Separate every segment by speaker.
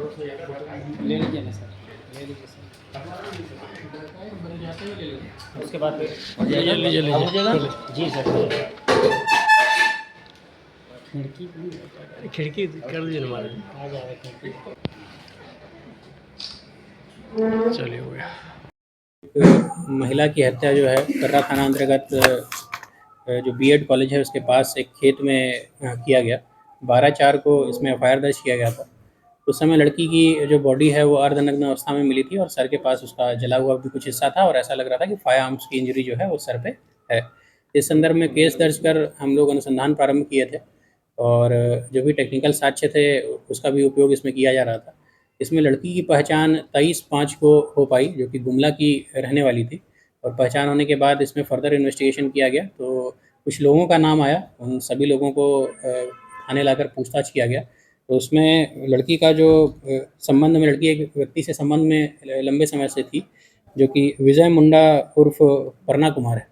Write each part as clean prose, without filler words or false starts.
Speaker 1: ले लीजिए ना सर, ले लीजिए सर। उसके बाद फिर
Speaker 2: लीजिए लीजिए
Speaker 1: अब हो जाएगा?
Speaker 2: लीजिए
Speaker 1: जी सर। खिड़की
Speaker 2: खिड़की कर दीजिए ना हमारे।
Speaker 1: आ जाएगा खिड़की।
Speaker 2: चलिए हो गया।
Speaker 3: महिला की हत्या जो है कर्रा थाना अंतर्गत जो बीएड कॉलेज है उसके पास एक खेत में किया गया। 12/4 को इसमें एफआईआर दर्ज किया गया था। उस समय लड़की की जो बॉडी है वो अर्धनग्न अवस्था में मिली थी और सर के पास उसका जला हुआ भी कुछ हिस्सा था और ऐसा लग रहा था कि फायर आर्म्स की इंजरी जो है वो सर पे है। इस संदर्भ में केस दर्ज कर हम लोग अनुसंधान प्रारंभ किए थे और जो भी टेक्निकल साक्ष्य थे उसका भी उपयोग इसमें किया जा रहा था। इसमें लड़की की पहचान 23/5 को हो पाई, जो कि गुमला की रहने वाली थी और पहचान होने के बाद इसमें फर्दर इन्वेस्टिगेशन किया गया तो कुछ लोगों का नाम आया। उन सभी लोगों को थाने लाकर पूछताछ किया गया तो उसमें लड़की का जो संबंध में लड़की एक व्यक्ति से संबंध में लंबे समय से थी, जो कि विजय मुंडा उर्फ परना कुमार है।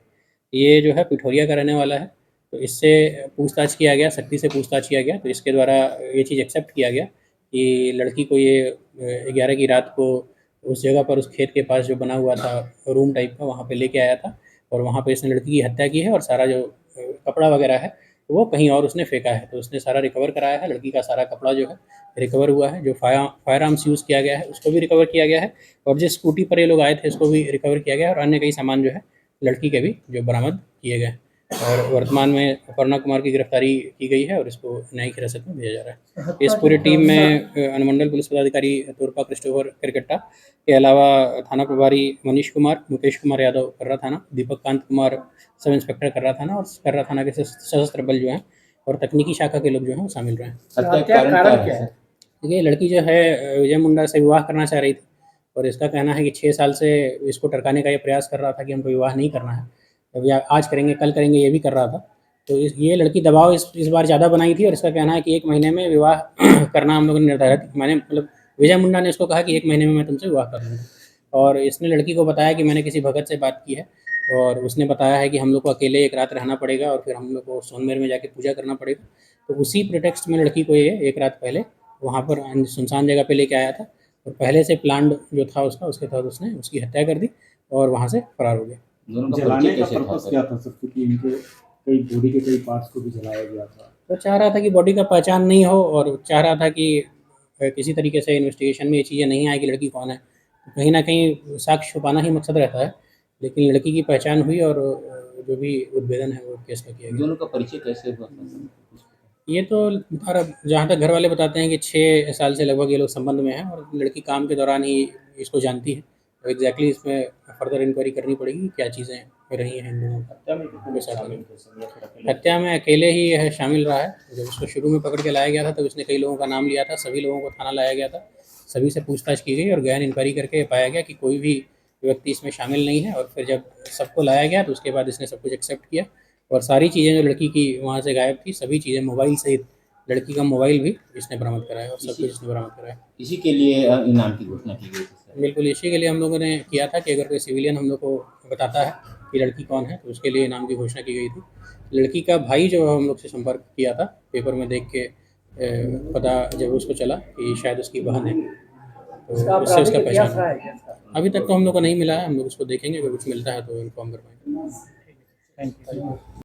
Speaker 3: ये जो है पिठोरिया का रहने वाला है। तो इससे पूछताछ किया गया, सख्ती से पूछताछ किया गया तो इसके द्वारा ये चीज़ एक्सेप्ट किया गया कि लड़की को ये 11 की रात को उस जगह पर उस खेत के पास जो बना हुआ था रूम टाइप का, वहाँ पे लेके आया था और वहाँ पे इसने लड़की की हत्या की है और सारा जो कपड़ा वगैरह है वो कहीं और उसने फेंका है। तो उसने सारा रिकवर कराया है, लड़की का सारा कपड़ा जो है रिकवर हुआ है। जो फायर आर्म्स यूज़ किया गया है उसको भी रिकवर किया गया है और जिस स्कूटी पर ये लोग आए थे उसको भी रिकवर किया गया है और अन्य कई सामान जो है लड़की के भी जो बरामद किए गए और वर्तमान में अपर्णा कुमार की गिरफ्तारी की गई है और इसको न्यायिक हिरासत में भेजा जा रहा है। इस पूरी टीम में अनुमंडल पुलिस पदाधिकारी तोरपा क्रिस्टोफर क्रिकेट्टा के अलावा थाना प्रभारी मनीष कुमार, मुकेश कुमार यादव कर्रा थाना, दीपक कांत कुमार सब इंस्पेक्टर कर्रा थाना और कर्रा थाना के सशस्त्र बल जो हैं और तकनीकी शाखा के लोग जो हैं वो शामिल रहे हैं।
Speaker 1: कारण क्या है?
Speaker 3: देखिए लड़की जो है विजय मुंडा से विवाह करना चाह रही थी और इसका कहना है कि 6 साल से इसको टरकाने का ये प्रयास कर रहा था कि हमको विवाह नहीं करना है, अब या आज करेंगे कल करेंगे ये भी कर रहा था। तो ये लड़की दबाव इस बार ज़्यादा बनाई थी और इसका कहना है कि 1 महीने में विवाह करना हम लोगों ने निर्धारित, मैंने मतलब विजय मुंडा ने इसको कहा कि 1 महीने में मैं तुमसे विवाह कर लूँगा और इसने लड़की को बताया कि मैंने किसी भगत से बात की है और उसने बताया है कि हम लोग को अकेले एक रात रहना पड़ेगा और फिर हम लोग को सोनमेर में जाके पूजा करना पड़ेगा। तो उसी प्रिटेक्स्ट में लड़की को ये एक रात पहले वहाँ पर सुनसान जगह पे लेके आया था और पहले से प्लान्ड जो था उसका, उसके तहत उसने उसकी हत्या कर दी और वहाँ से फरार हो गया।
Speaker 4: जलाने का पर्पस क्या था सर? क्योंकि इनके कई बॉडी के कई पार्ट्स को भी जलाया गया था।
Speaker 3: तो चाह रहा था कि बॉडी का पहचान नहीं हो और चाह रहा था कि किसी तरीके से इन्वेस्टिगेशन में ये चीज़ें नहीं आए कि लड़की कौन है। तो कहीं न कहीं साक्ष्य छुपाना ही मकसद रहता है, लेकिन लड़की की पहचान हुई और जो भी उद्भेदन है वो केस में किया गया।
Speaker 5: दोनों का परिचय कैसे हुआ?
Speaker 3: ये तो बता जहाँ तक घर वाले बताते हैं कि 6 साल से लगभग ये लोग संबंध में हैं और लड़की काम के दौरान ही इसको जानती है। तो एग्जैक्टली इसमें फर्दर इंक्वायरी करनी पड़ेगी क्या चीज़ें रही हैं इन दोनों के साथ में। हत्या में अकेले ही यह शामिल रहा है। जब उसको शुरू में पकड़ के लाया गया था तब उसने कई लोगों का नाम लिया था, सभी लोगों को थाना लाया गया था, सभी से पूछताछ की गई और गहन इंक्वायरी करके पाया गया कि कोई भी व्यक्ति इसमें शामिल नहीं है। और फिर जब सबको लाया गया तो उसके बाद इसने सब कुछ एक्सेप्ट किया और सारी चीज़ें जो लड़की की वहाँ से गायब थी, सभी चीज़ें मोबाइल सहित लड़की का मोबाइल भी इसने बरामद कराया और सब कुछ इसने बरामद कराया।
Speaker 5: इसी के लिए इनाम की घोषणा की गई थी।
Speaker 3: बिल्कुल इसी के लिए हम लोगों ने किया था कि अगर कोई सिविलियन हम लोग को बताता है कि लड़की कौन है तो उसके लिए इनाम की घोषणा की गई थी। लड़की का भाई जो हम लोग से संपर्क किया था पेपर में देख के पता जब उसको चला कि शायद उसकी बहन है तो इससे उसका पहचान। अभी तक तो हम लोग को नहीं मिला है, हम लोग उसको देखेंगे, अगर कुछ मिलता है तो इन्फॉर्म कर पाएंगे।
Speaker 1: Thank you.